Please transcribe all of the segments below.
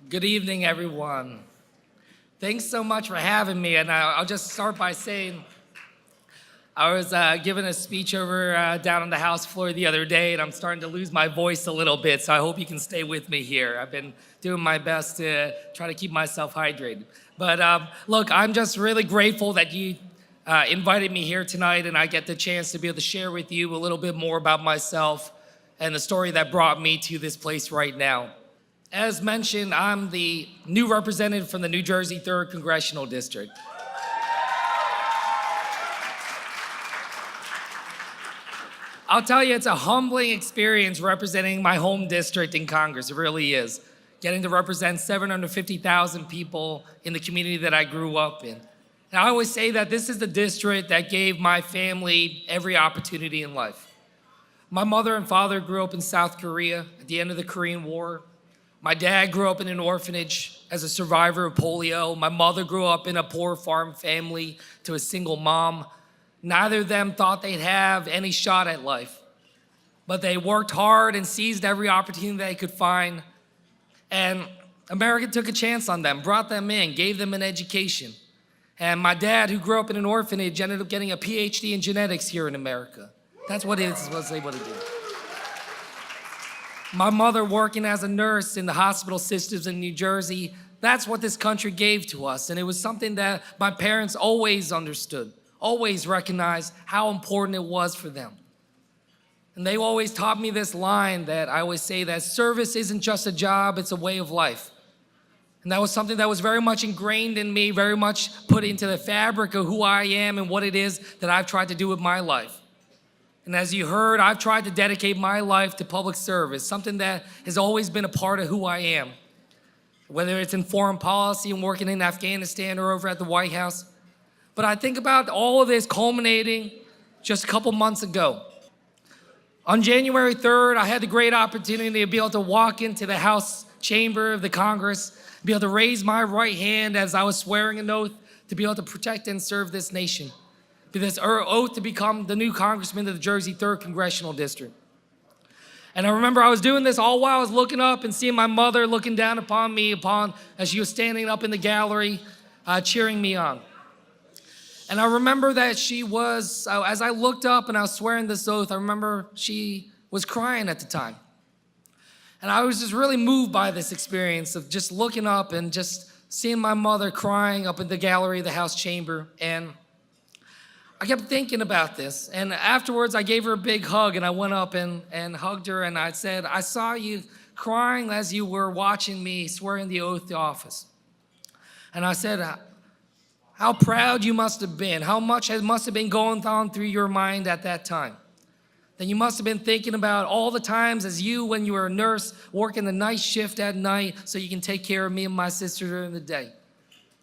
Good evening, everyone. Thanks so much for having me, and I'll just start by saying I was giving a speech over down on the House floor the other day, and I'm starting to lose my voice a little bit, so I hope you can stay with me here. I've been doing my best to try to keep myself hydrated. But look, I'm just really grateful that you invited me here tonight, and I get the chance to be able to share with you a little bit more about myself and the story that brought me to this place right now. As mentioned, I'm the new representative from the New Jersey 3rd Congressional District. I'll tell you, it's a humbling experience representing my home district in Congress. It really is. Getting to represent 750,000 people in the community that I grew up in. And I always say that this is the district that gave my family every opportunity in life. My mother and father grew up in South Korea at the end of the Korean War. My dad grew up in an orphanage as a survivor of polio. My mother grew up in a poor farm family to a single mom. Neither of them thought they'd have any shot at life, but they worked hard and seized every opportunity they could find. And America took a chance on them, brought them in, gave them an education. And my dad, who grew up in an orphanage, ended up getting a PhD in genetics here in America. That's what he was able to do. My mother working as a nurse in the hospital systems in New Jersey, that's what this country gave to us. And it was something that my parents always understood, always recognized how important it was for them. And they always taught me this line that I always say, that service isn't just a job, it's a way of life. And that was something that was very much ingrained in me, very much put into the fabric of who I am and what it is that I've tried to do with my life. And as you heard, I've tried to dedicate my life to public service, something that has always been a part of who I am. Whether it's in foreign policy and working in Afghanistan or over at the White House. But I think about all of this culminating just a couple months ago. On January 3rd, I had the great opportunity to be able to walk into the House chamber of the Congress, be able to raise my right hand as I was swearing an oath to be able to protect and serve this nation. This oath to become the new congressman of the Jersey 3rd Congressional District. And I remember I was doing this all while I was looking up and seeing my mother looking down upon me as she was standing up in the gallery, cheering me on. And I remember that she was, as I looked up and I was swearing this oath, I remember she was crying at the time. And I was just really moved by this experience of just looking up and just seeing my mother crying up in the gallery of the House chamber. And I kept thinking about this, and afterwards I gave her a big hug, and I went up and hugged her, and I said, I saw you crying as you were watching me swearing the oath to office. And I said, how proud you must have been, how much must have been going on through your mind at that time. Then you must have been thinking about all the times as you, when you were a nurse, working the night shift at night so you can take care of me and my sister during the day.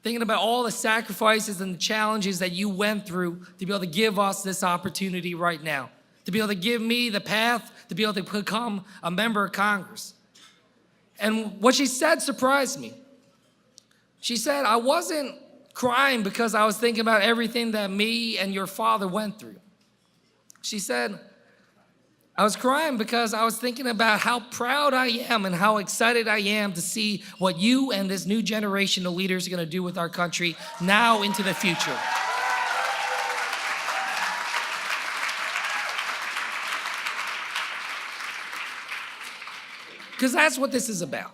Thinking about all the sacrifices and the challenges that you went through to be able to give us this opportunity right now, to be able to give me the path to be able to become a member of Congress. And what she said surprised me. She said, I wasn't crying because I was thinking about everything that me and your father went through. She said, I was crying because I was thinking about how proud I am and how excited I am to see what you and this new generation of leaders are going to do with our country now into the future. Because that's what this is about.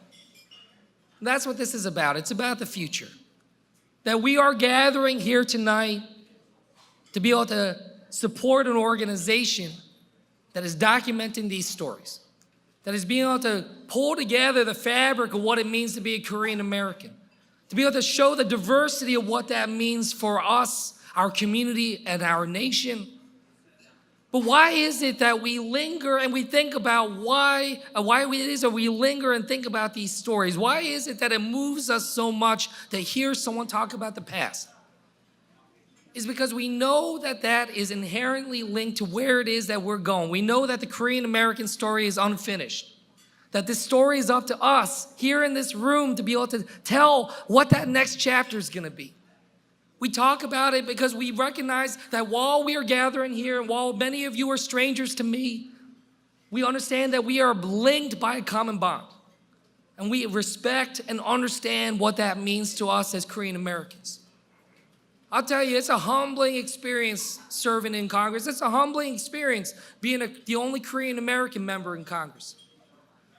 That's what this is about. It's about the future. That we are gathering here tonight to be able to support an organization that is documenting these stories, that is being able to pull together the fabric of what it means to be a Korean American, to be able to show the diversity of what that means for us, our community, and our nation. But why is it that we linger and we think about why it is that we linger and think about these stories? Why is it that it moves us so much to hear someone talk about the past? Is because we know that that is inherently linked to where it is that we're going. We know that the Korean American story is unfinished, that this story is up to us here in this room to be able to tell what that next chapter is going to be. We talk about it because we recognize that while we are gathering here and while many of you are strangers to me, we understand that we are linked by a common bond. and we respect and understand what that means to us as Korean Americans. I'll tell you, it's a humbling experience serving in Congress. It's a humbling experience being the only Korean American member in Congress.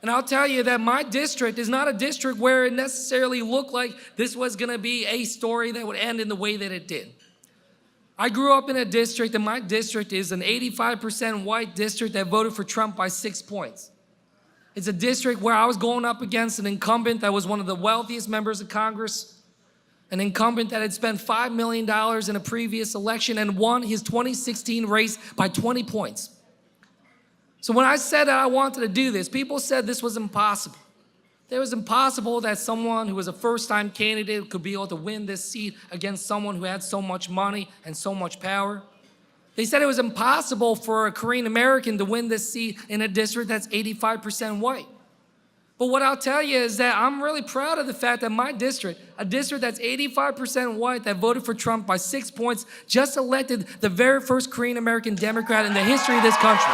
And I'll tell you that my district is not a district where it necessarily looked like this was gonna be a story that would end in the way that it did. I grew up in a district, and my district is an 85% white district that voted for Trump by 6 points. It's a district where I was going up against an incumbent that was one of the wealthiest members of Congress, an incumbent that had spent $5 million in a previous election and won his 2016 race by 20 points. So when I said that I wanted to do this, people said this was impossible. It was impossible that someone who was a first-time candidate could be able to win this seat against someone who had so much money and so much power. They said it was impossible for a Korean American to win this seat in a district that's 85% white. But what I'll tell you is that I'm really proud of the fact that my district, a district that's 85% white that voted for Trump by 6 points, just elected the very first Korean American Democrat in the history of this country.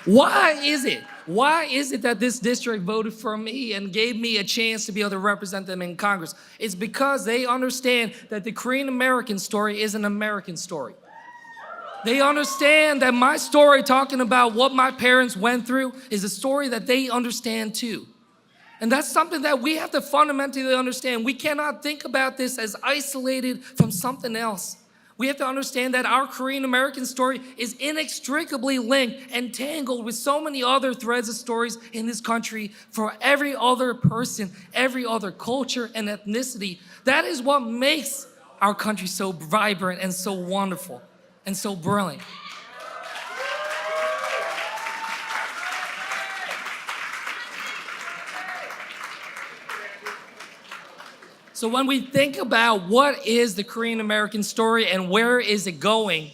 Why is it? Why is it that this district voted for me and gave me a chance to be able to represent them in Congress? It's because they understand that the Korean American story is an American story. They understand that my story, talking about what my parents went through, is a story that they understand too. And that's something that we have to fundamentally understand. We cannot think about this as isolated from something else. We have to understand that our Korean American story is inextricably linked and tangled with so many other threads of stories in this country for every other person, every other culture and ethnicity. That is what makes our country so vibrant and so wonderful and so brilliant. So when we think about what is the Korean American story and where is it going,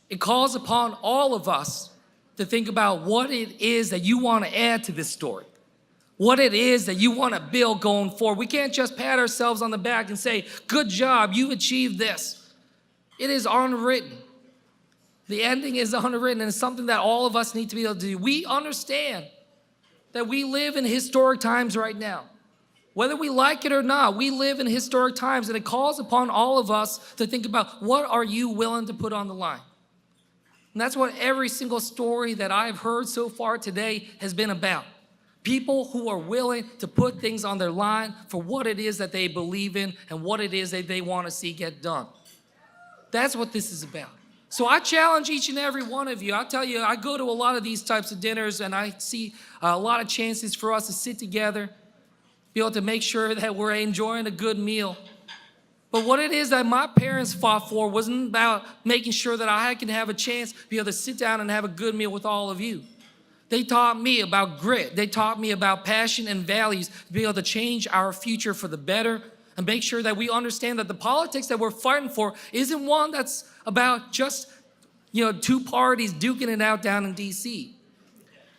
it calls upon all of us to think about what it is that you want to add to this story, what it is that you want to build going forward. We can't just pat ourselves on the back and say, good job, you achieved this. It is unwritten. The ending is unwritten, and it's something that all of us need to be able to do. We understand that we live in historic times right now. Whether we like it or not, we live in historic times, and it calls upon all of us to think about what are you willing to put on the line. And that's what every single story that I've heard so far today has been about. People who are willing to put things on their line for what it is that they believe in and what it is that they want to see get done. That's what this is about. So I challenge each and every one of you. I tell you, I go to a lot of these types of dinners, and I see a lot of chances for us to sit together, be able to make sure that we're enjoying a good meal. But what it is that my parents fought for wasn't about making sure that I can have a chance to be able to sit down and have a good meal with all of you. They taught me about grit. They taught me about passion and values to be able to change our future for the better and make sure that we understand that the politics that we're fighting for isn't one that's about just, two parties duking it out down in D.C.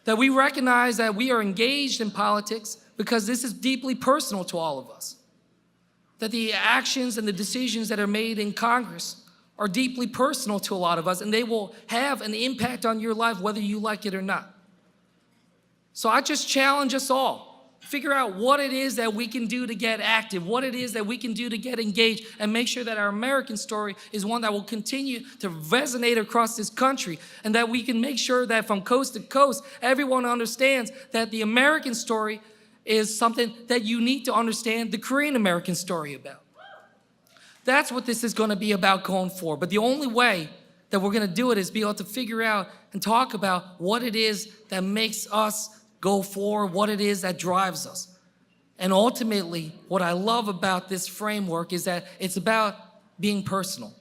That we recognize that we are engaged in politics because this is deeply personal to all of us. That the actions and the decisions that are made in Congress are deeply personal to a lot of us, and they will have an impact on your life whether you like it or not. So I just challenge us all. Figure out what it is that we can do to get active, what it is that we can do to get engaged, and make sure that our American story is one that will continue to resonate across this country, and that we can make sure that from coast to coast, everyone understands that the American story is something that you need to understand the Korean American story about. That's what this is going to be about going forward. But the only way that we're going to do it is be able to figure out and talk about what it is that makes us go forward, what it is that drives us. And ultimately, what I love about this framework is that it's about being personal.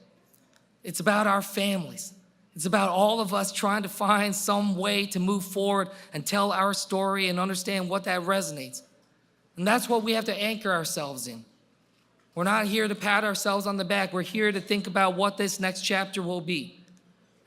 It's about our families. It's about all of us trying to find some way to move forward and tell our story and understand what that resonates. And that's what we have to anchor ourselves in. We're not here to pat ourselves on the back. We're here to think about what this next chapter will be.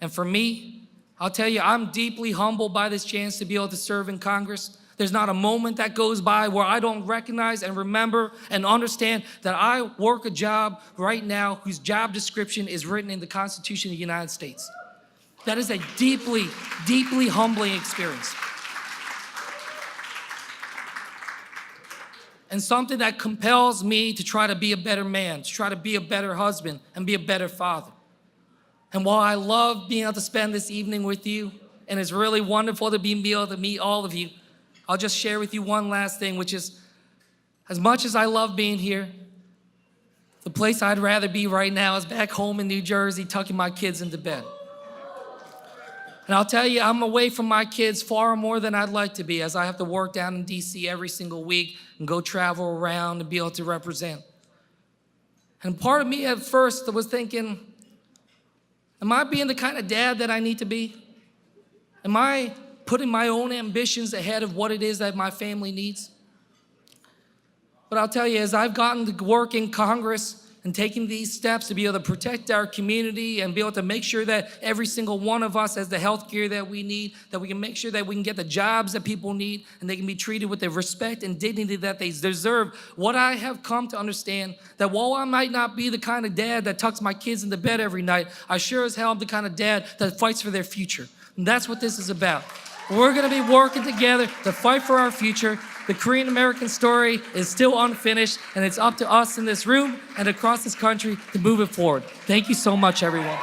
And for me, I'll tell you, I'm deeply humbled by this chance to be able to serve in Congress. There's not a moment that goes by where I don't recognize and remember and understand that I work a job right now whose job description is written in the Constitution of the United States. That is a deeply, deeply humbling experience. And something that compels me to try to be a better man, to try to be a better husband and be a better father. And while I love being able to spend this evening with you, and it's really wonderful to be able to meet all of you, I'll just share with you one last thing, which is, as much as I love being here, the place I'd rather be right now is back home in New Jersey, tucking my kids into bed. And I'll tell you, I'm away from my kids far more than I'd like to be, as I have to work down in DC every single week and go travel around and be able to represent. And part of me at first was thinking, am I being the kind of dad that I need to be? Am I putting my own ambitions ahead of what it is that my family needs? But I'll tell you, as I've gotten to work in Congress and taking these steps to be able to protect our community and be able to make sure that every single one of us has the health care that we need, that we can make sure that we can get the jobs that people need and they can be treated with the respect and dignity that they deserve, what I have come to understand that while I might not be the kind of dad that tucks my kids into bed every night, I sure as hell am the kind of dad that fights for their future. And that's what this is about. We're gonna be working together to fight for our future. The Korean American story is still unfinished, and it's up to us in this room and across this country to move it forward. Thank you so much, everyone.